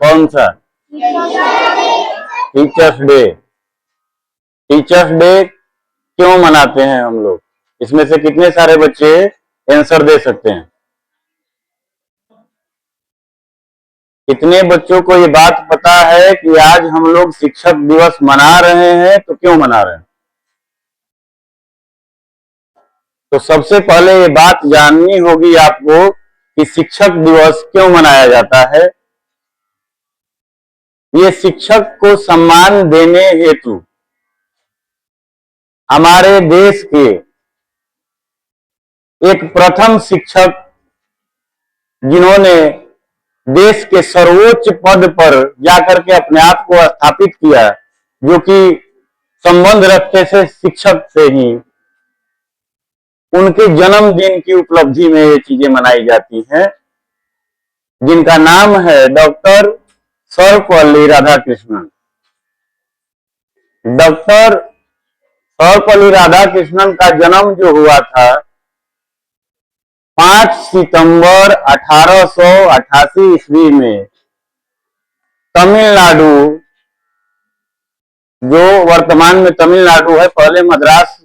कौन सा? Teachers day. Teachers day क्यों मनाते हैं हम लोग? इसमें से कितने सारे बच्चे आंसर दे सकते हैं? कितने बच्चों को ये बात पता है कि आज हम लोग शिक्षक दिवस मना रहे हैं, तो क्यों मना रहे हैं? तो सबसे पहले ये बात जाननी होगी आपको कि शिक्षक दिवस क्यों मनाया जाता है। ये शिक्षक को सम्मान देने हेतु हमारे देश के एक प्रथम शिक्षक, जिन्होंने देश के सर्वोच्च पद पर जाकर के अपने आप को स्थापित किया, जो कि संबंध रखते थे शिक्षक से ही, उनके जन्मदिन की उपलब्धि में ये चीजें मनाई जाती हैं, जिनका नाम है डॉक्टर सर्वपल्ली राधाकृष्णन। डॉक्टर सर्वपल्ली राधाकृष्णन का जन्म जो हुआ था 5 सितंबर 1888 ईस्वी में तमिलनाडु, जो वर्तमान में तमिलनाडु है, पहले मद्रास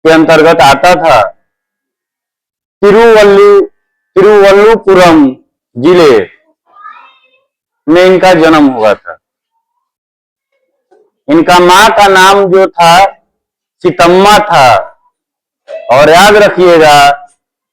के अंतर्गत आता था, तिरुवल्लुपुरम जिले में इनका जन्म हुआ था। इनका मां का नाम जो था सीतम्मा था, और याद रखिएगा,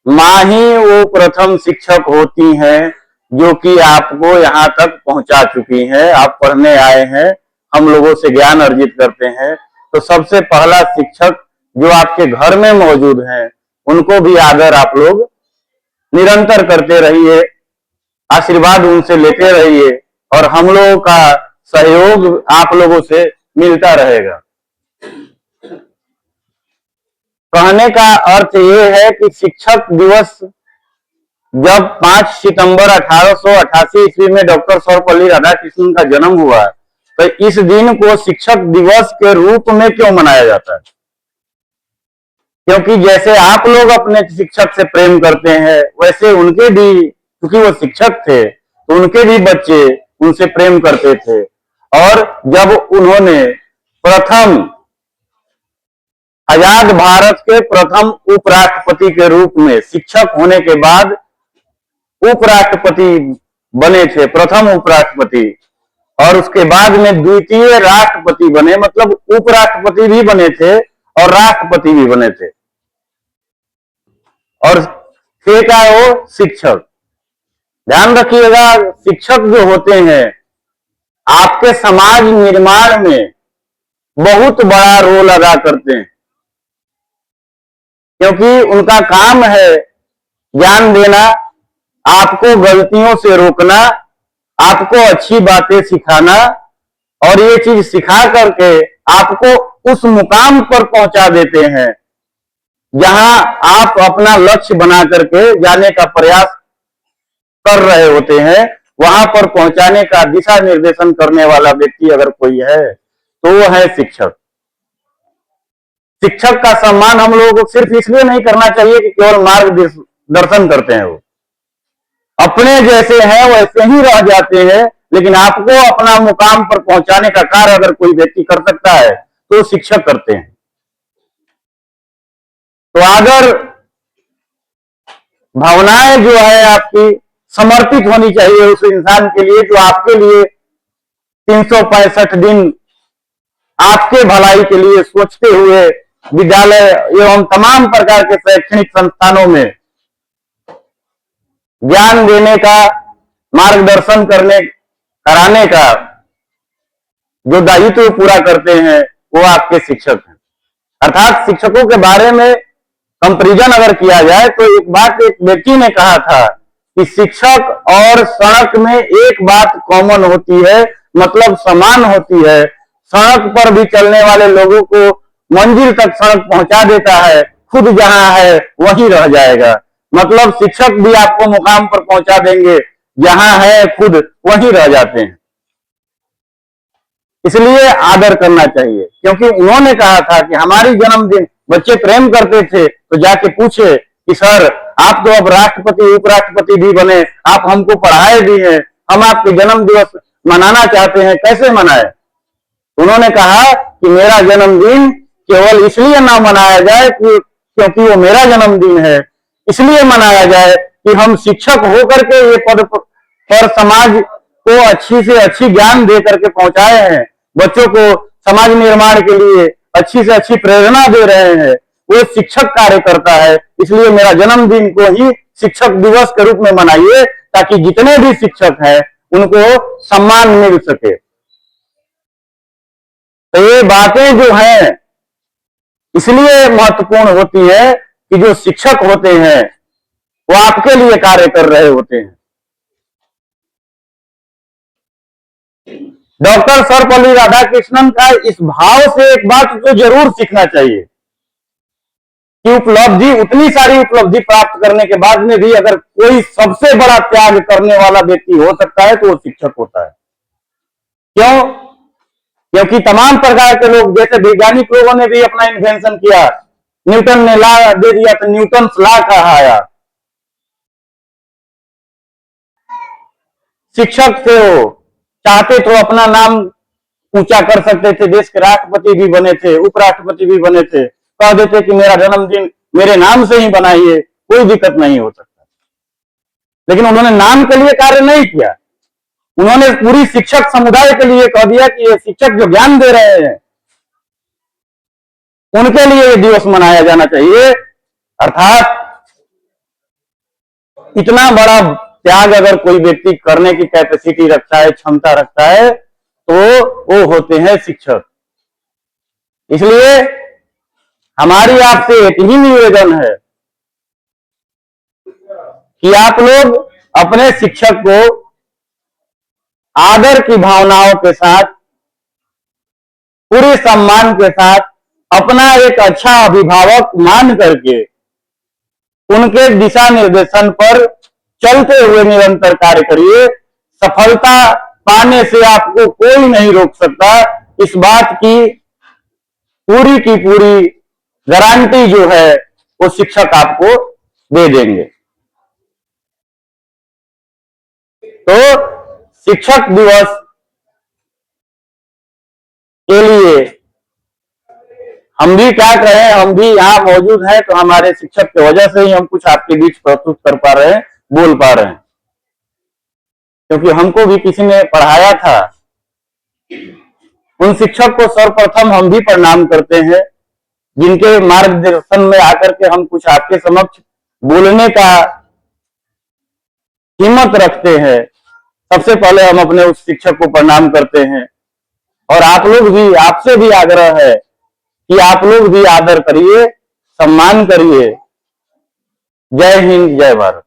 मां ही वो प्रथम शिक्षक होती हैं जो कि आपको यहां तक पहुंचा चुकी हैं। आप पढ़ने आए हैं, हम लोगों से ज्ञान अर्जित करते हैं, तो सबसे पहला शिक्षक जो आपके घर में मौजूद हैं, उनको भी आदर आप लोग निरंतर करते रहिए, आशीर्वाद उनसे लेते रहिए, और हम लोगों का सहयोग आप लोगों से मिलता रहेगा। कहने का अर्थ ये है कि शिक्षक दिवस जब 5 सितंबर 1888 ईस्वी में डॉक्टर सर्वपल्ली राधाकृष्णन का जन्म हुआ, तो इस दिन को शिक्षक दिवस के रूप में क्यों मनाया जाता है? क्योंकि जैसे आप लोग अपने शिक्षक से प्रेम करते हैं, वैसे उनके भी, क्योंकि वो शिक्षक थे, तो उनके भी बच्चे उनसे प्रेम करते थे। और जब उन्होंने प्रथम आजाद भारत के प्रथम उपराष्ट्रपति के रूप में, शिक्षक होने के बाद उपराष्ट्रपति बने थे, प्रथम उपराष्ट्रपति, और उसके बाद में द्वितीय राष्ट्रपति बने, मतलब उपराष्ट्रपति भी बने थे और राष्ट्रपति भी बने थे, और थे क्या वो? शिक्षक। ध्यान रखिएगा, शिक्षक जो होते हैं आपके समाज निर्माण में बहुत बड़ा रोल अदा करते हैं, क्योंकि उनका काम है ज्ञान देना, आपको गलतियों से रोकना, आपको अच्छी बातें सिखाना, और ये चीज सिखा करके आपको उस मुकाम पर पहुंचा देते हैं जहां आप अपना लक्ष्य बना करके जाने का प्रयास कर रहे होते हैं। वहां पर पहुंचाने का दिशा निर्देशन करने वाला व्यक्ति अगर कोई है, तो वो है शिक्षक। शिक्षक का सम्मान हम लोगों को सिर्फ इसलिए नहीं करना चाहिए कि केवल मार्गदर्शन करते हैं, वो अपने जैसे हैं वैसे ही रह जाते हैं, लेकिन आपको अपना मुकाम पर पहुंचाने का कार्य अगर कोई व्यक्ति कर सकता है, तो शिक्षक करते हैं। तो अगर भावनाएं जो है आपकी समर्पित होनी चाहिए उस इंसान के लिए जो आपके लिए 365 दिन आपके भलाई के लिए सोचते हुए विद्यालय एवं तमाम प्रकार के शैक्षणिक संस्थानों में ज्ञान देने का, मार्गदर्शन कराने का जो दायित्व पूरा करते हैं, वो आपके शिक्षक हैं। अर्थात शिक्षकों के बारे में कंपैरिजन अगर किया जाए, तो एक बात एक व्यक्ति ने कहा था कि शिक्षक और सड़क में एक बात कॉमन होती है, मतलब समान होती है। सड़क पर भी चलने वाले लोगों को मंजिल तक सड़क पहुंचा देता है, खुद जहां है वहीं रह जाएगा। मतलब शिक्षक भी आपको मुकाम पर पहुंचा देंगे, जहां है खुद वहीं रह जाते हैं। इसलिए आदर करना चाहिए, क्योंकि उन्होंने कहा था कि हमारी जन्मदिन बच्चे प्रेम करते थे, तो जाके पूछे कि सर आप तो अब राष्ट्रपति उपराष्ट्रपति भी बने, आप हमको पढ़ाए भी हैं, हम आपके जन्म दिवस मनाना चाहते हैं, कैसे मनाए? उन्होंने कहा कि मेरा जन्मदिन केवल इसलिए ना मनाया जाए क्योंकि वो मेरा जन्मदिन है, इसलिए मनाया जाए कि हम शिक्षक होकर के ये पद पर समाज को अच्छी से अच्छी ज्ञान दे करके पहुंचाए हैं, बच्चों को समाज निर्माण के लिए अच्छी से अच्छी प्रेरणा दे रहे हैं। वो शिक्षक कार्य करता है, इसलिए मेरा जन्मदिन को ही शिक्षक दिवस के रूप में मनाइए, ताकि जितने भी शिक्षक हैं उनको सम्मान मिल सके। तो ये बातें जो हैं इसलिए महत्वपूर्ण होती है कि जो शिक्षक होते हैं वो आपके लिए कार्य कर रहे होते हैं। डॉक्टर सर्वपल्ली राधाकृष्णन का इस भाव से एक बात तो जरूर सीखना चाहिए कि उपलब्धि, उतनी सारी उपलब्धि प्राप्त करने के बाद में भी अगर कोई सबसे बड़ा त्याग करने वाला व्यक्ति हो सकता है तो वो शिक्षक होता है। क्यों? क्योंकि तमाम प्रकार के लोग, जैसे वैज्ञानिक लोगों ने भी अपना इन्वेंशन किया, न्यूटन ने ला दे दिया तो न्यूटन ला कहाया। शिक्षक थे, वो चाहते तो अपना नाम ऊंचा कर सकते थे, देश के राष्ट्रपति भी बने थे, उपराष्ट्रपति भी बने थे, कह देते कि मेरा जन्मदिन मेरे नाम से ही बनाइए, कोई दिक्कत नहीं हो सकता। लेकिन उन्होंने नाम के लिए कार्य नहीं किया, उन्होंने पूरी शिक्षक समुदाय के लिए कह दिया कि ये शिक्षक जो ज्ञान दे रहे हैं उनके लिए ये दिवस मनाया जाना चाहिए। अर्थात इतना बड़ा त्याग अगर कोई व्यक्ति करने की कैपेसिटी रखता है, क्षमता रखता है, तो वो होते हैं शिक्षक। इसलिए हमारी आपसे एक ही निवेदन है कि आप लोग अपने शिक्षक को आदर की भावनाओं के साथ, पूरे सम्मान के साथ, अपना एक अच्छा अभिभावक मान करके उनके दिशा निर्देशन पर चलते हुए निरंतर कार्य करिए। सफलता पाने से आपको कोई नहीं रोक सकता, इस बात की पूरी गारंटी जो है वो शिक्षक आपको दे देंगे। तो शिक्षक दिवस के लिए हम भी क्या कहें, हम भी यहाँ मौजूद हैं तो हमारे शिक्षक की वजह से ही हम कुछ आपके बीच प्रस्तुत कर पा रहे हैं, बोल पा रहे हैं, क्योंकि हमको भी किसी ने पढ़ाया था। उन शिक्षक को सर्वप्रथम हम भी प्रणाम करते हैं, जिनके मार्गदर्शन में आकर के हम कुछ आपके समक्ष बोलने का हिम्मत रखते हैं। सबसे पहले हम अपने उस शिक्षक को प्रणाम करते हैं, और आप लोग भी, आपसे भी आग्रह है कि आप लोग भी आदर करिए, सम्मान करिए। जय हिंद, जय भारत।